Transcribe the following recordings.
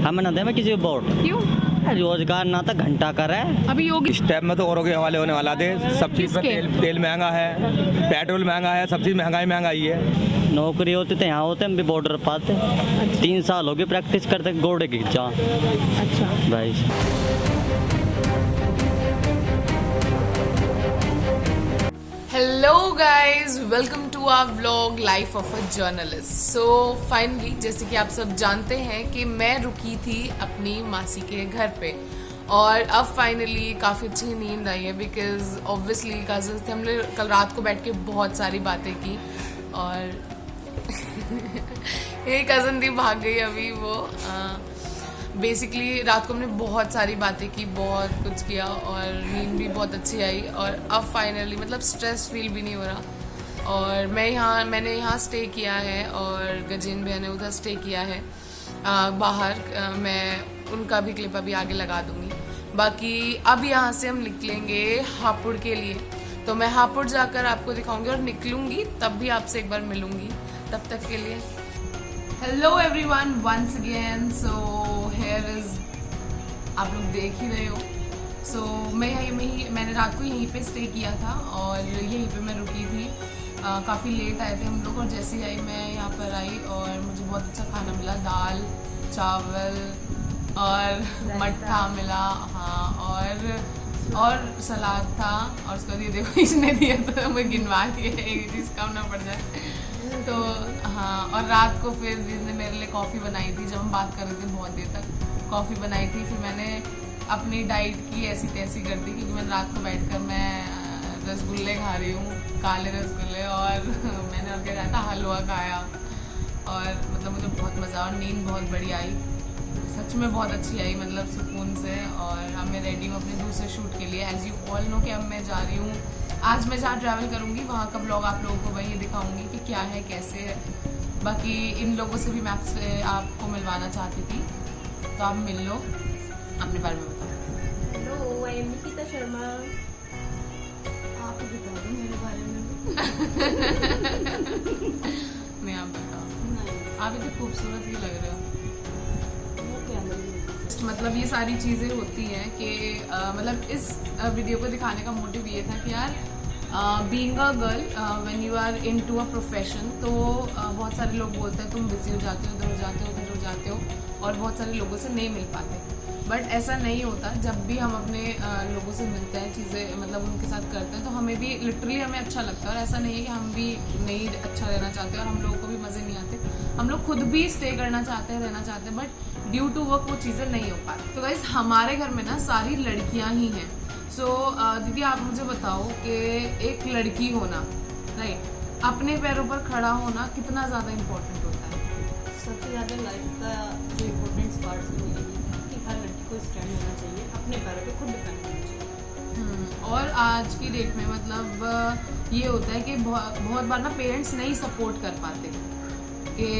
हम ना दे मैं किसी को वोट। क्यों? रोजगार ना था घंटा कर है। अभी योगी इस टाइम में तो औरों के हवाले होने वाला थे। सब चीज़ पर तेल महंगा है, पेट्रोल महंगा है, सब चीज़ महंगाई है। नौकरी होती तो यहाँ होते हम भी बॉर्डर पाते। 3 साल हो गए प्रैक्टिस करते घोड़े की जा। अच्छा भाई hello guys, welcome to our vlog life of a journalist. So finally जैसे कि आप सब जानते हैं कि मैं रुकी थी अपनी मासी के घर पे और अब फाइनली काफ़ी अच्छी नींद आई है बिकॉज ऑब्वियसली कजन्स थे। हमने कल रात को बैठ के बहुत सारी बातें की और ये कज़न थी भाग गई अभी वो। बेसिकली रात को हमने बहुत सारी बातें की, बहुत कुछ किया और नींद भी बहुत अच्छी आई और अब फाइनली मतलब स्ट्रेस फील भी नहीं हो रहा। और मैंने यहाँ स्टे किया है और गजेन भैया ने उधर स्टे किया है बाहर। मैं उनका भी क्लिप अभी आगे लगा दूंगी। बाकी अब यहाँ से हम निकलेंगे हापुड़ के लिए, तो मैं हापुड़ जाकर आपको दिखाऊंगी और निकलूंगी तब भी आपसे एक बार मिलूंगी। तब तक के लिए hello everyone once again. So here is आप लोग देख ही रहे हो। सो मैंने रात को यहीं पे स्टे किया था और यहीं पे मैं रुकी थी। काफ़ी लेट आए थे हम लोग और जैसे ही आई मैं यहाँ पर आई और मुझे बहुत अच्छा खाना मिला, दाल चावल और मट्ठा मिला, हाँ, और सलाद था। और उसका ये देखो इसने दिया तो मैं गिनवा दिया, एक चीज़ कम ना पड़ जाए तो हाँ। और रात को फिर जिसने मेरे लिए कॉफ़ी बनाई थी, जब हम बात कर रहे थे बहुत देर तक कॉफ़ी बनाई थी। फिर मैंने अपनी डाइट की ऐसी तैसी कर दी क्योंकि मैंने रात को बैठकर मैं रसगुल्ले खा रही हूँ, काले रसगुल्ले, और मैंने और क्या खाया था, हलवा खाया और मतलब मुझे बहुत मज़ा और नींद बहुत बढ़िया आई, सच में बहुत अच्छी आई, मतलब सुकून से। और अब मैं रेडी हूँ अपने दूसरे शूट के लिए। एज यू ऑल नो कि अब मैं जा रही हूँ, आज मैं जहाँ ट्रैवल करूँगी वहाँ का ब्लॉग आप लोगों को वही दिखाऊंगी कि क्या है कैसे है। बाकी इन लोगों से भी मैं आपसे आपको मिलवाना चाहती थी, तो आप मिल लो, अपने बारे में बताओ। Hello, I am Nikita Sharma. आप ही बता दो मेरे बारे में। मैं आप बताओ, आप इतने खूबसूरत ही लग रहे हो। मतलब ये सारी चीज़ें होती हैं कि मतलब इस वीडियो को दिखाने का मोटिव ये था कि यार being a girl when you are into a profession, तो बहुत सारे लोग बोलते हैं तुम बिजी हो जाते हो, इधर हो जाते हो, उधर हो जाते हो और बहुत सारे लोगों से नहीं मिल पाते। बट ऐसा नहीं होता। जब भी हम अपने लोगों से मिलते हैं, चीज़ें मतलब उनके साथ करते हैं, तो हमें भी लिटरली हमें अच्छा लगता है। और ऐसा नहीं है कि हम भी नहीं अच्छा रहना चाहते और हम लोगों को भी मज़े नहीं आते। हम लोग खुद भी स्टे करना चाहते हैं, रहना चाहते हैं, बट ड्यू टू वर्क वो चीज़ें नहीं हो पाती। तो गाइस हमारे घर में ना सारी लड़कियां ही हैं। सो दीदी आप मुझे बताओ कि एक लड़की होना, राइट, अपने पैरों पर खड़ा होना कितना ज़्यादा इम्पोर्टेंट होता है? सबसे ज़्यादा लाइफ का जो इम्पोर्टेंट पार्ट है वो यही है कि हर लड़की को स्टैंड होना चाहिए, अपने पैरों पे खुद डिपेंड होना चाहिए। और आज की डेट में मतलब ये होता है कि बहुत बार ना पेरेंट्स नहीं सपोर्ट कर पाते कि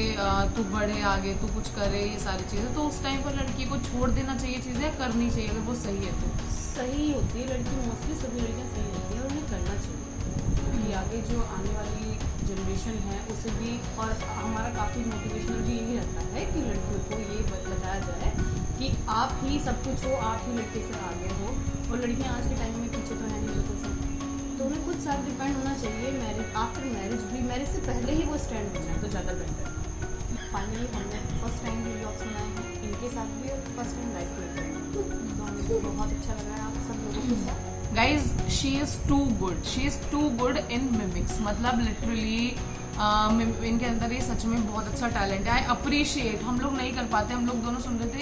तू बढ़े आगे, तू कुछ करे, ये सारी चीज़ें। तो उस टाइम पर लड़की को छोड़ देना चाहिए, चीज़ें करनी चाहिए अगर वो सही है तो। सही होती है लड़की, मोस्टली सभी लड़कियाँ सही होती है और उन्हें करना चाहिए क्योंकि आगे जो आने वाली जनरेशन है उसे भी, और हमारा काफ़ी मोटिवेशनल भी यही रहता है कि लड़कियों को ये बताया जाए कि आप ही सब कुछ हो, आप ही लड़के से आगे हो। और लड़कियाँ आज के टाइम में पीछे तो है नहीं बिल्कुल सब, तो उन्हें खुद सेल्फ डिपेंड होना चाहिए। मैरिज आफ्टर मैरिज भी, मैरिज से पहले ही वो स्टैंड हो जाए तो ज़्यादा बेटर है। फाइनली हमने फर्स्ट टाइम व्लॉग्स बनाए हैं इनके साथ भी और फर्स्ट टाइम लाइफ में, तो हमें बहुत अच्छा लगा है आप सब लोगों के साथ। Guys she is too good in mimics, मतलब लिटरली इनके अंदर ये सच में बहुत अच्छा टैलेंट है। आई अप्रिशिएट, हम लोग नहीं कर पाते। हम लोग दोनों सुन रहे थे,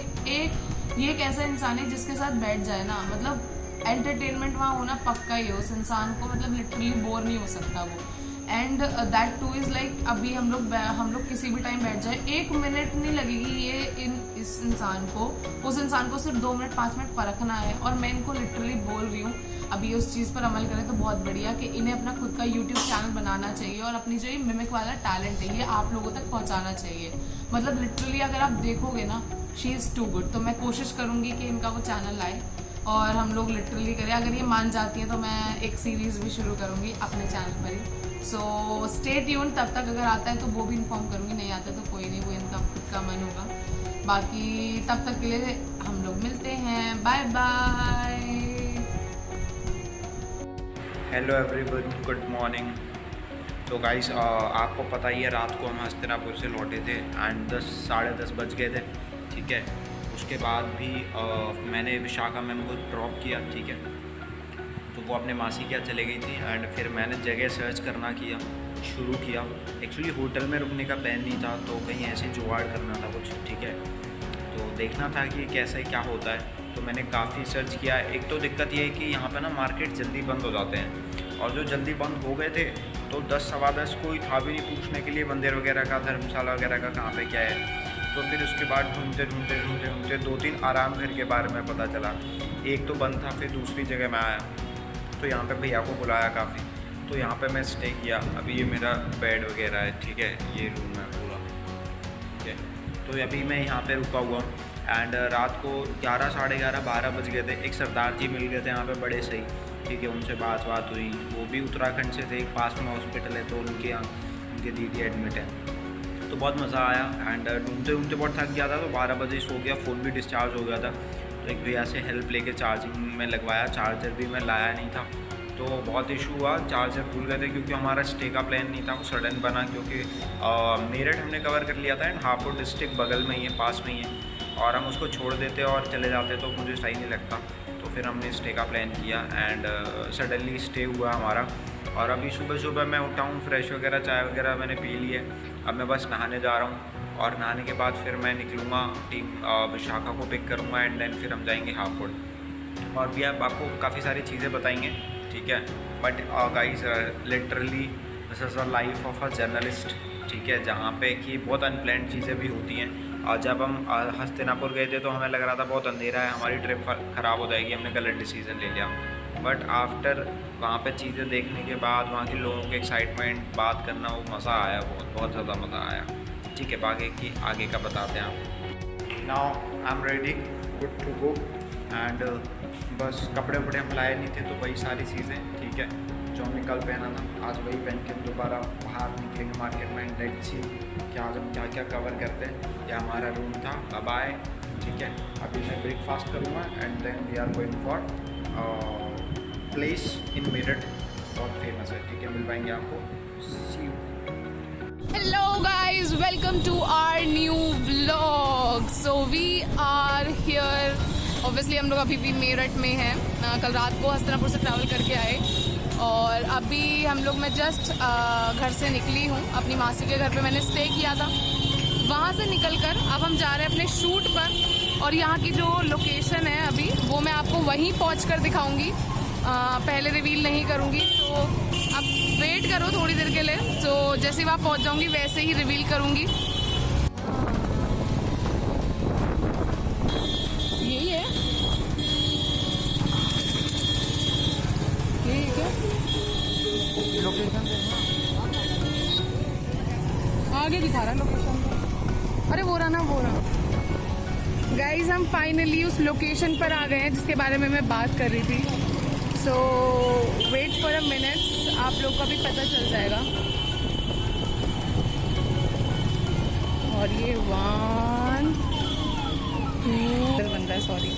ये एक ऐसा इंसान है जिसके साथ बैठ जाए ना, मतलब एंटरटेनमेंट वहाँ होना पक्का ही है उस इंसान को, मतलब लिटरली बोर नहीं हो सकता वो। And that two is like अभी हम लोग किसी भी टाइम बैठ जाए, 1 मिनट नहीं लगेगी ये उस इंसान को सिर्फ 2 मिनट 5 मिनट परखना है। और मैं इनको लिटरली बोल रही हूँ अभी उस चीज़ पर अमल करें तो बहुत बढ़िया, कि इन्हें अपना खुद का यूट्यूब चैनल बनाना चाहिए और अपनी जो ये मिमिक वाला टैलेंट है ये आप लोगों तक पहुँचाना चाहिए। मतलब लिटरली अगर आप देखोगे ना, शी इज़ टू गुड। तो मैं कोशिश करूँगी कि इनका वो चैनल लाए और हम लोग लिटरली करें। अगर ये मान जाती है तो मैं एक सीरीज़ भी शुरू करूँगी अपने चैनल पर ही। सो स्टे ट्यून, तब तक अगर आता है तो वो भी इन्फॉर्म करूँगी, नहीं आता तो कोई नहीं, वो इनका खुद का मन होगा। बाकी तब तक के लिए हम लोग मिलते हैं, bye bye. Hello everyone, good morning. तो गाइस आपको पता ही है रात को हम हस्तिनापुर से लौटे थे एंड 10-10:30 बज गए थे, ठीक है। उसके बाद भी मैंने विशाखा मैम को ड्रॉप किया, ठीक है। तो वो अपने मासी के यहाँ चले गई थी एंड फिर मैंने जगह सर्च करना शुरू किया। एक्चुअली होटल में रुकने का प्लान नहीं था, तो कहीं ऐसे जुगाड़ करना था कुछ, ठीक है। तो देखना था कि कैसे क्या होता है, तो मैंने काफ़ी सर्च किया। एक तो दिक्कत ये है कि यहाँ पे ना मार्केट जल्दी बंद हो जाते हैं, और जो जल्दी बंद हो गए थे तो 10-10:15 कोई था भी नहीं पूछने के लिए मंदिर वगैरह का, धर्मशाला वगैरह का कहाँ पे क्या है। तो फिर उसके बाद ढूंढते 2-3 आराम घर के बारे में पता चला। एक तो बंद था, फिर दूसरी जगह मैं आया, तो यहाँ पे भैया को बुलाया काफ़ी, तो यहाँ पे मैं स्टे किया। अभी ये मेरा बेड वगैरह है, ठीक है, ये रूम है पूरा, ठीक है। तो अभी मैं यहाँ पे रुका हुआ एंड रात को 11-11:30-12 बज गए थे। एक सरदार जी मिल गए थे यहाँ पे बड़े सही, ठीक है। उनसे बात हुई, वो भी उत्तराखंड से थे। एक पास में हॉस्पिटल है, तो उनके यहाँ उनके दीदी एडमिट है, तो बहुत मज़ा आया। एंड ढूंढते बहुत थक गया था, तो 12 बजे सो गया। फ़ोन भी डिस्चार्ज हो गया था, तो एक भैया से हेल्प लेके चार्जिंग में लगवाया। चार्जर भी मैं लाया नहीं था, तो बहुत इशू हुआ। चार्जर भूल गए थे क्योंकि हमारा स्टे का प्लान नहीं था, वो सडन बना। क्योंकि मेरठ हमने कवर कर लिया था एंड हापुड़ डिस्ट्रिक्ट बगल में ही है, पास में ही है, और हम उसको छोड़ देते और चले जाते तो मुझे सही नहीं लगता। तो फिर हमने स्टे का प्लान किया एंड सडनली स्टे हुआ हमारा। और अभी सुबह मैं उठा हूँ, फ्रेश वगैरह, चाय वगैरह मैंने पी ली है। अब मैं बस नहाने जा रहा हूँ, और नहाने के बाद फिर मैं निकलूँगा, टीम विशाखा को पिक करूँगा एंड देन फिर हम जाएंगे हापुड़। और भी आपको काफ़ी सारी चीज़ें बताएंगे, ठीक है। But guys literally this is a life of a journalist, ठीक है, जहाँ पे कि बहुत अनप्लान्ड चीज़ें भी होती हैं। और जब हम हस्तिनापुर गए थे तो हमें लग रहा था बहुत अंधेरा है, हमारी ट्रिप ख़राब हो जाएगी, हमने गलत डिसीज़न ले लिया। बट आफ्टर वहाँ पे चीज़ें देखने के बाद, वहाँ के लोगों के एक्साइटमेंट, बात करना, वो मज़ा आया, बहुत ज़्यादा मज़ा आया, ठीक है। बाकी आगे का बताते हैं आप। Now I am ready, good to go and बस कपड़े वपड़े हम लाए नहीं थे, तो वही सारी चीज़ें, ठीक है, जो हमने कल पहना था आज वही पहन के दोबारा बाहर निकलेंगे मार्केट में। लेट्स सी कि आज हम क्या क्या कवर करते हैं। यह हमारा रूम था, अब आए, ठीक है। अभी मैं ब्रेकफास्ट करूँगा and then we are going for place in Meerut, बहुत फेमस है, ठीक है, मिल पाएंगे आपको। See you. Hello guys, welcome to our new vlog. So we are here, obviously हम लोग अभी भी मेरठ में हैं। कल रात को हस्तिनापुर से ट्रैवल करके आए, और अभी हम लोग, मैं जस्ट घर से निकली हूँ। अपनी मासी के घर पे मैंने स्टे किया था, वहाँ से निकलकर अब हम जा रहे हैं अपने शूट पर। और यहाँ की जो लोकेशन है अभी, वो मैं आपको वहीं पहुँच कर दिखाऊँगी, पहले रिवील नहीं करूँगी। तो अब वेट करो थोड़ी देर के लिए, तो जैसे ही वहाँ पहुँच जाऊँगी वैसे ही रिवील करूँगी। यही है, यही क्या लोकेशन आगे दिखा रहा है लोकेशन। अरे वो रहा ना, वो रहा। गाइज हम फाइनली उस लोकेशन पर आ गए हैं जिसके बारे में मैं बात कर रही थी। सो वेट फॉर अ मिनट, आप लोग को भी पता चल जाएगा। और ये 1 2 बन रहा है, सॉरी।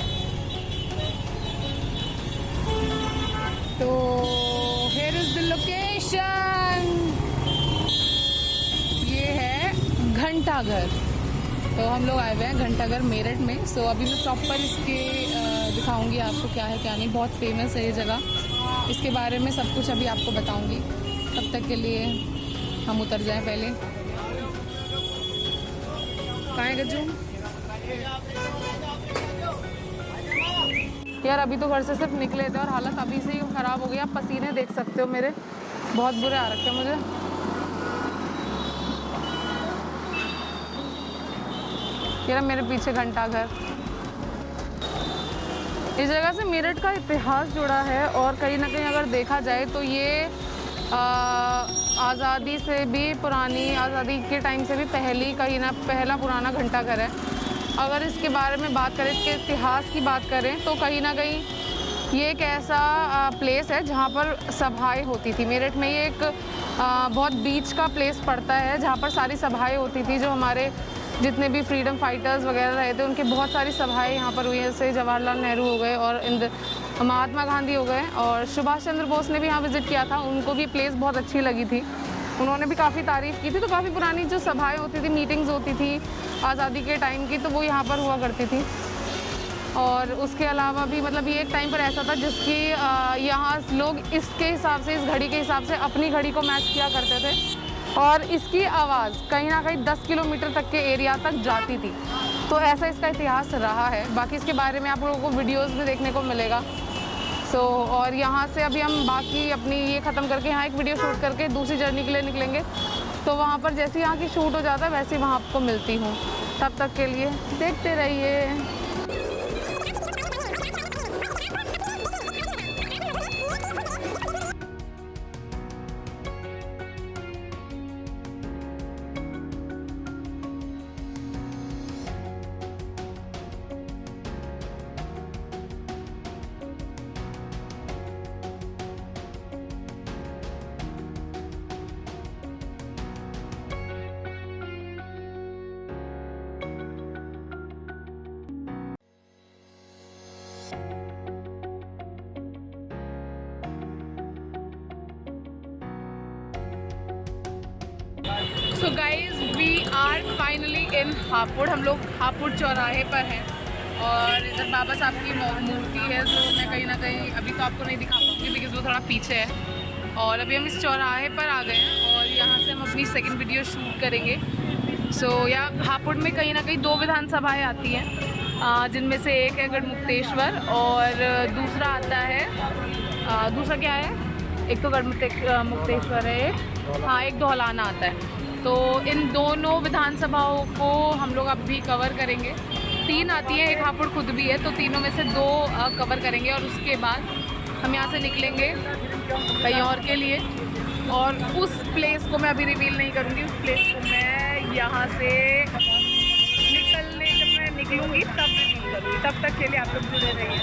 तो here is the location, ये है घंटाघर। तो हम लोग आए हुए हैं घंटाघर मेरठ में। सो अभी मैं प्रॉपर इसके दिखाऊंगी आपको क्या है क्या नहीं। बहुत फेमस है ये जगह, इसके बारे में सब कुछ अभी आपको बताऊंगी। तब तक के लिए हम उतर जाएं पहले। कहाँ है गज्जू? यार अभी तो घर से सिर्फ निकले थे और हालत अभी से ही ख़राब हो गई। आप पसीने देख सकते हो मेरे, बहुत बुरे आ रखे हैं मुझे। यार मेरे पीछे घंटाघर, इस जगह से मेरठ का इतिहास जुड़ा है। और कहीं ना कहीं अगर देखा जाए तो ये आज़ादी से भी पुरानी, आज़ादी के टाइम से भी पहला पुराना घंटाघर है। अगर इसके बारे में बात करें, इसके इतिहास की बात करें, तो कहीं ना कहीं ये एक ऐसा प्लेस है जहाँ पर सभाएं होती थी। मेरठ में ये एक बहुत बीच का प्लेस पड़ता है जहाँ पर सारी सभाएं होती थी। जो हमारे जितने भी फ्रीडम फाइटर्स वगैरह रहे थे उनकी बहुत सारी सभाएं यहाँ पर हुई हैं, जैसे जवाहरलाल नेहरू हो गए और महात्मा गांधी हो गए, और सुभाष चंद्र बोस ने भी यहाँ विज़िट किया था। उनको भी प्लेस बहुत अच्छी लगी थी, उन्होंने भी काफ़ी तारीफ़ की थी। तो काफ़ी पुरानी जो सभाएं होती थी, मीटिंग्स होती थी आज़ादी के टाइम की, तो वो यहाँ पर हुआ करती थी। और उसके अलावा भी मतलब ये एक टाइम पर ऐसा था जिसकी यहाँ लोग इसके हिसाब से, इस घड़ी के हिसाब से अपनी घड़ी को मैच किया करते थे, और इसकी आवाज़ कहीं ना कहीं 10 किलोमीटर तक के एरिया तक जाती थी। तो ऐसा इसका इतिहास रहा है। बाकी इसके बारे में आप लोगों को वीडियोस में देखने को मिलेगा। और यहाँ से अभी हम बाकी अपनी ये ख़त्म करके यहाँ एक वीडियो शूट करके दूसरी जर्नी के लिए निकलेंगे। तो वहाँ पर जैसे यहाँ की शूट हो जाता है वैसे ही वहाँ आपको मिलती हूँ। तब तक के लिए देखते रहिए। So guys we are finally in Hapur. हम लोग हापुड़ चौराहे पर हैं और इधर बाबा साहब की मूर्ति है, जो मैं कहीं ना कहीं अभी तो आपको नहीं दिखा पाऊँगी बिकॉज वो थोड़ा पीछे है। और अभी हम इस चौराहे पर आ गए हैं और यहाँ से हम अपनी सेकंड वीडियो शूट करेंगे। सो यहाँ हापुड़ में कहीं ना कहीं 2 विधानसभाएँ आती हैं, जिनमें से एक है गढ़मुक्तेश्वर और दूसरा आता है, दूसरा क्या है, एक तो गढ़मुक्तेश्वर है, हाँ एक धौलाना आता है। तो इन दोनों विधानसभाओं को हम लोग अभी कवर करेंगे। 3 आती हैं, एक हापुड़ खुद भी है, तो तीनों में से 2 कवर करेंगे और उसके बाद हम यहाँ से निकलेंगे कहीं और के लिए। और उस प्लेस को मैं अभी रिवील नहीं करूँगी, उस प्लेस को मैं यहाँ से जब मैं निकलूँगी तब रिवील करूँगी। तब तक के लिए आप लोग जुड़े रहिए।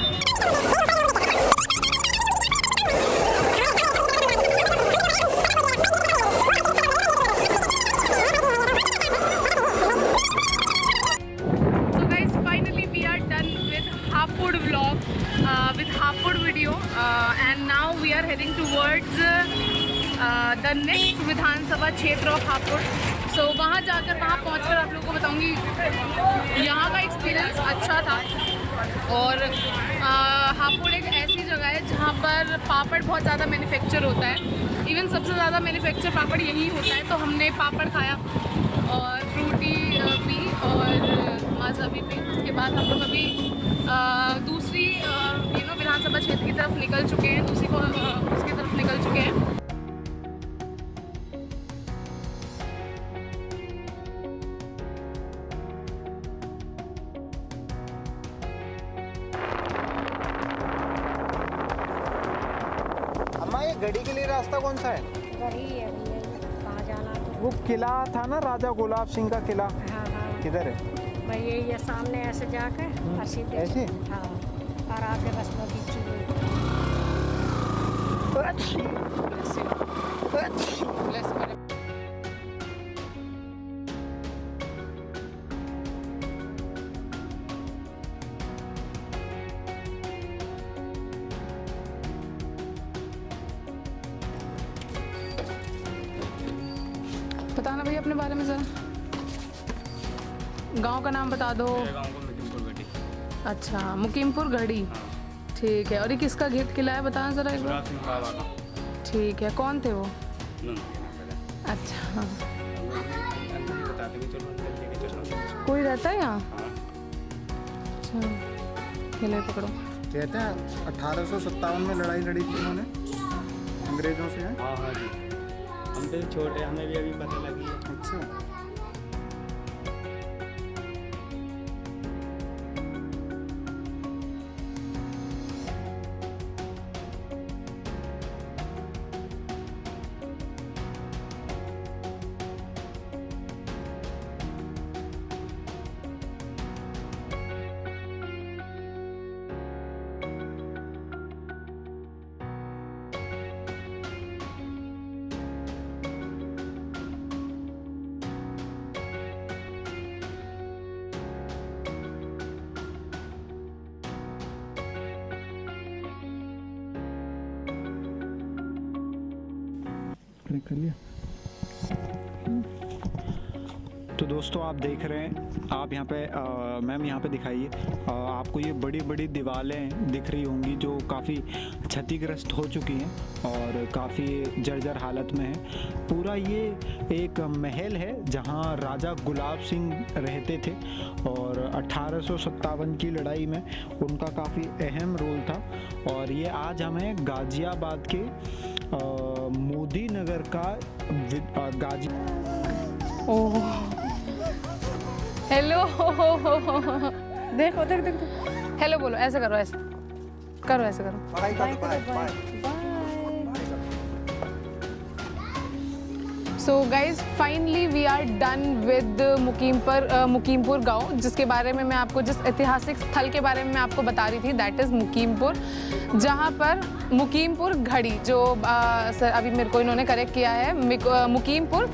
With Hapur video and now we are heading towards the next Vidhan Sabha क्षेत्र ऑफ हापुड़। सो वहाँ पहुँचकर आप लोगों को बताऊँगी। यहाँ का एक्सपीरियंस अच्छा था और हापुड़ एक ऐसी जगह है जहाँ पर पापड़ बहुत ज़्यादा मैन्युफैक्चर होता है। इवन सबसे ज़्यादा मैन्युफैक्चर पापड़ यही होता है। तो हमने पापड़ खाया और फ्रूटी पी और माजा भी पी। उसके बाद हम लोग अभी दूसरी विधानसभा क्षेत्र की तरफ निकल चुके हैं, उसकी तरफ निकल चुके हैं। अम्मा ये गढ़ी के लिए रास्ता कौन सा है? वही है कहाँ जाना है? वो किला था ना, राजा गुलाब सिंह का किला, हाँ हाँ किधर है? भाई ये सामने ऐसे जाकर और सीधे ऐसे? हाँ, और आगे बस बगीची बताना भैया अपने बारे में ज़रा, गांव का नाम बता दो। गाँव को मुकीमपुर घड़ी। अच्छा, मुकीमपुर घड़ी, ठीक है। और ये किसका घेत किला है बताना ज़रा एक बार। बाबा का। ठीक है, कौन थे वो? अच्छा, कोई रहता है यहाँ? अच्छा, खेले पकड़ो। कहते हैं 1857 में लड़ाई लड़ी थी उन्होंने अंग्रेजों से। हाँ हाँ जी, हम तो छोटे, हमें भी अभी पता लगी है। अच्छा, कनेक्ट कर लिया। तो दोस्तों आप देख रहे हैं, आप यहाँ पे मैम यहाँ पे दिखाइए, आपको ये बड़ी बड़ी दीवारें दिख रही होंगी जो काफ़ी क्षतिग्रस्त हो चुकी हैं और काफ़ी जर्जर हालत में है। पूरा ये एक महल है जहाँ राजा गुलाब सिंह रहते थे और 1857 की लड़ाई में उनका काफ़ी अहम रोल था। और ये आज हमें गाज़ियाबाद के मोदी नगर का गाजी हेलो देखो देख देख हेलो बोलो, ऐसे करो, ऐसे करो, ऐसे करो। So guys finally we are done with Mukimpur गांव, जिसके बारे में मैं आपको, जिस ऐतिहासिक स्थल के बारे में मैं आपको बता रही थी, दैट इज़ मुकीमपुर, जहां पर मुकीमपुर घड़ी, जो सर अभी मेरे को इन्होंने करेक्ट किया है, मुकीमपुर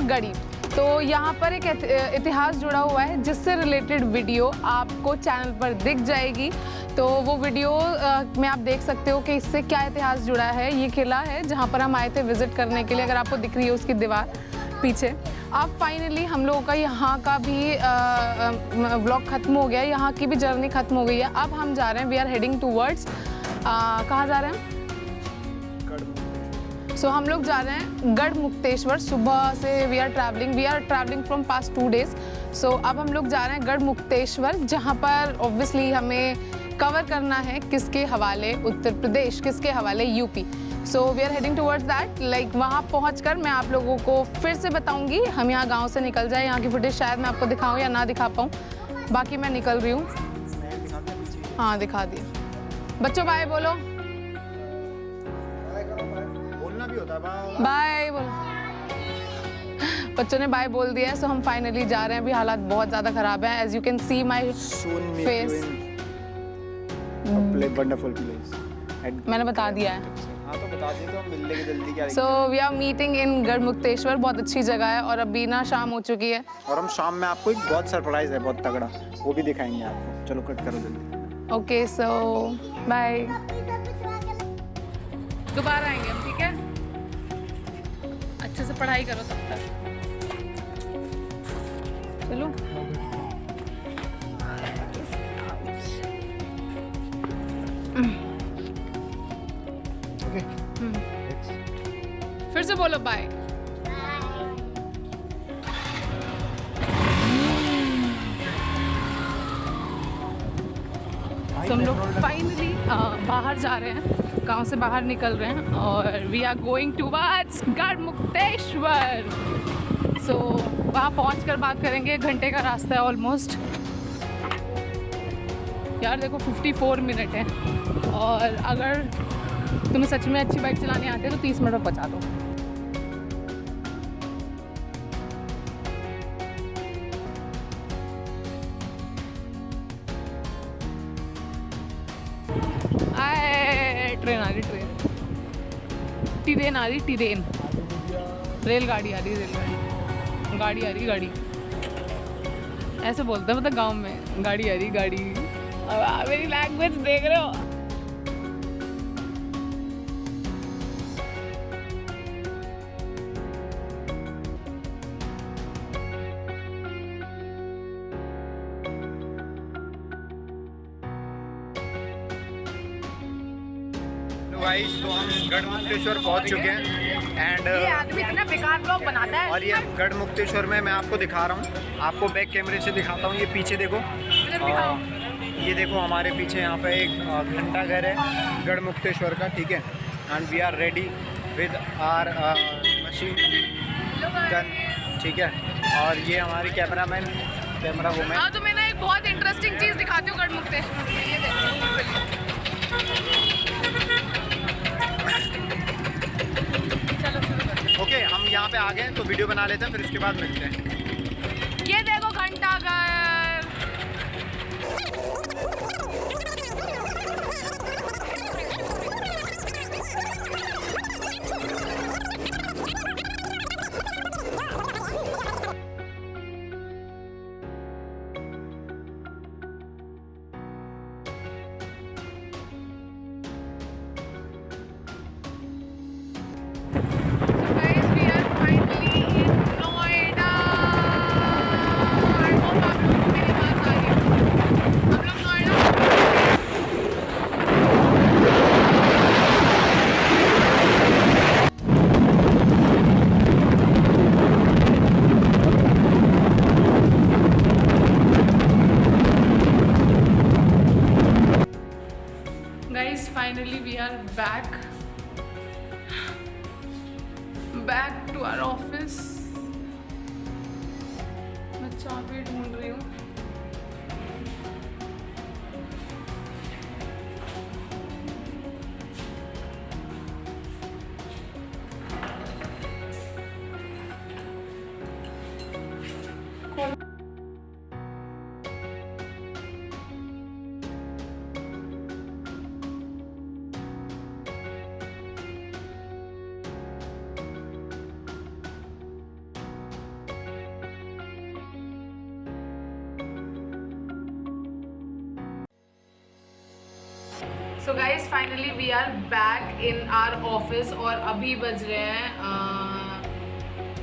गढ़ी। तो यहाँ पर एक इतिहास जुड़ा हुआ है जिससे रिलेटेड वीडियो आपको चैनल पर दिख जाएगी। तो वो वीडियो में आप देख सकते हो कि इससे क्या इतिहास जुड़ा है। ये किला है जहाँ पर हम आए थे विजिट करने के लिए, अगर आपको दिख रही है उसकी दीवार पीछे। अब फाइनली हम लोगों का यहाँ का भी व्लॉग खत्म हो गया, यहाँ की भी जर्नी खत्म हो गई है। अब हम जा रहे हैं, वी आर हेडिंग टूवर्ड्स, कहाँ जा रहे हैं? सो हम लोग जा रहे हैं गढ़ मुक्तेश्वर। सुबह से we are travelling from past 2 days. So अब हम लोग जा रहे हैं गढ़ मुक्तेश्वर, जहाँ पर ऑब्वियसली हमें कवर करना है किसके हवाले, उत्तर प्रदेश, किसके हवाले UP. So we are heading towards that, like वहाँ पहुँचकर मैं आप लोगों को फिर से बताऊँगी। हम यहाँ गाँव से निकल जाए, यहाँ की फुटेज शायद मैं आपको दिखाऊँ या ना दिखा पाऊँ, बाकी मैं निकल रही हूँ। हाँ दिखा दिए। बच्चों बाय बोलो, बाय बोलो। बच्चों ने बाय बोल दिया है। सो हम फाइनली जा रहे हैं। अभी हालात बहुत ज़्यादा ख़राब हैं, as you can see my face. Wonderful place, मैंने बता दिया है। हाँ तो बता दिए तो हम मिलने की जल्दी क्या। So we are meeting in Garh Mukteshwar, बहुत अच्छी जगह है और अभी ना शाम हो चुकी है और हम शाम में आपको एक बहुत सरप्राइज है, बहुत तगड़ा, वो भी दिखाएंगे आपको। चलो कट करो जल्दी। ओके सो बाय, दोबारा आएंगे हम, ठीक है? अच्छे से पढ़ाई करो तब तक। चलो फिर से बोलो बाय। तो हम लोग फाइनली बाहर जा रहे हैं, गांव से बाहर निकल रहे हैं और वी आर गोइंग टुवर्ड्स गढ़ मुक्तेश्वर। सो वहाँ पहुँचकर बात करेंगे, 1 घंटे का रास्ता है ऑलमोस्ट। यार देखो 54 मिनट है और अगर तुम्हें सच में अच्छी बाइक चलाने आती है तो 30 मिनट में पहुँचा दो। ट्रेन आ रही, ट्रेन आ रही, ट्रेन, रेलगाड़ी आ रही, रेलगाड़ी, गाड़ी आ रही, गाड़ी ऐसे बोलते हैं मतलब गांव में, गाड़ी आ रही, गाड़ी। अब मेरी लैंग्वेज देख रहे हो। गाइस तो हम गढ़ मुक्तेश्वर पहुंच चुके हैं एंड ये आदमी इतना बेकार ब्लॉग बनाता है। और ये गढ़ मुक्तेश्वर में मैं आपको दिखा रहा हूँ, आपको बैक कैमरे से दिखाता हूँ। ये पीछे देखो, ये देखो हमारे पीछे यहाँ पे एक घंटा घर है गढ़ मुक्तेश्वर का, ठीक है। And we are ready with our machine gun, ठीक है। और ये हमारी कैमरा वूमेन। हाँ तो मैं ना एक बहुत इंटरेस्टिंग चीज़ दिखाती हूँ गढ़ मुक्तेश्वर में, ये देखो। ओके हम यहाँ पे आ गए तो वीडियो बना लेते हैं, फिर इसके बाद मिलते हैं। ये देखो घंटा घर। So guys, we are finally in Noida. I hope आप लोगों को मेरी आवाज़ आ रही है। हम लोग Noida Guys, finally we are back to our office. मैं चाबी ढूंढ रही हूँ। So guys finally we are back in our office और अभी बज रहे हैं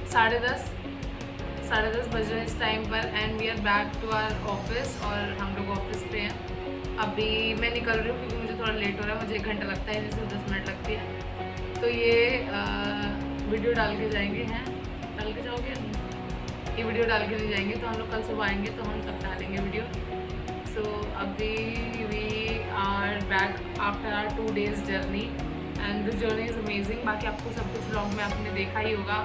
10:30 बज रहे हैं इस टाइम पर and we are back to our office और हम लोग ऑफिस पे हैं। अभी मैं निकल रही हूँ क्योंकि मुझे थोड़ा लेट हो रहा है, मुझे 1 घंटा लगता है, जैसे 10 मिनट लगती है। तो ये वीडियो डाल के जाएंगे डाल के जाओगे ये वीडियो डाल के नहीं जाएंगे, तो हम लोग कल सुबह आएंगे तो हम तब डालेंगे वीडियो। सो अभी we are back after our 2 days journey and this journey is amazing. बाकी आपको सब कुछ व्लॉग में आपने देखा ही होगा।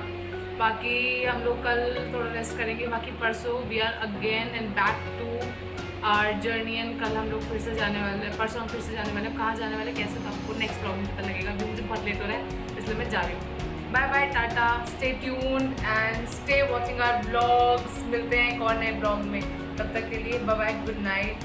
बाकी हम लोग कल थोड़ा रेस्ट करेंगे, बाकी परसों we are again and back to our journey and कल हम लोग फिर से जाने वाले हैं, परसों हम फिर से जाने वाले हैं। कहाँ जाने वाले कैसे तो आपको नेक्स्ट व्लॉग में पता लगेगा। अभी मुझे बहुत लेट हो रहा है इसलिए मैं जा रही हूँ। Bye bye, tata, stay tune and stay watching our blogs. मिलते हैं एक और नए ब्लॉग में, तब तक के लिए बाय बाय, गुड नाइट।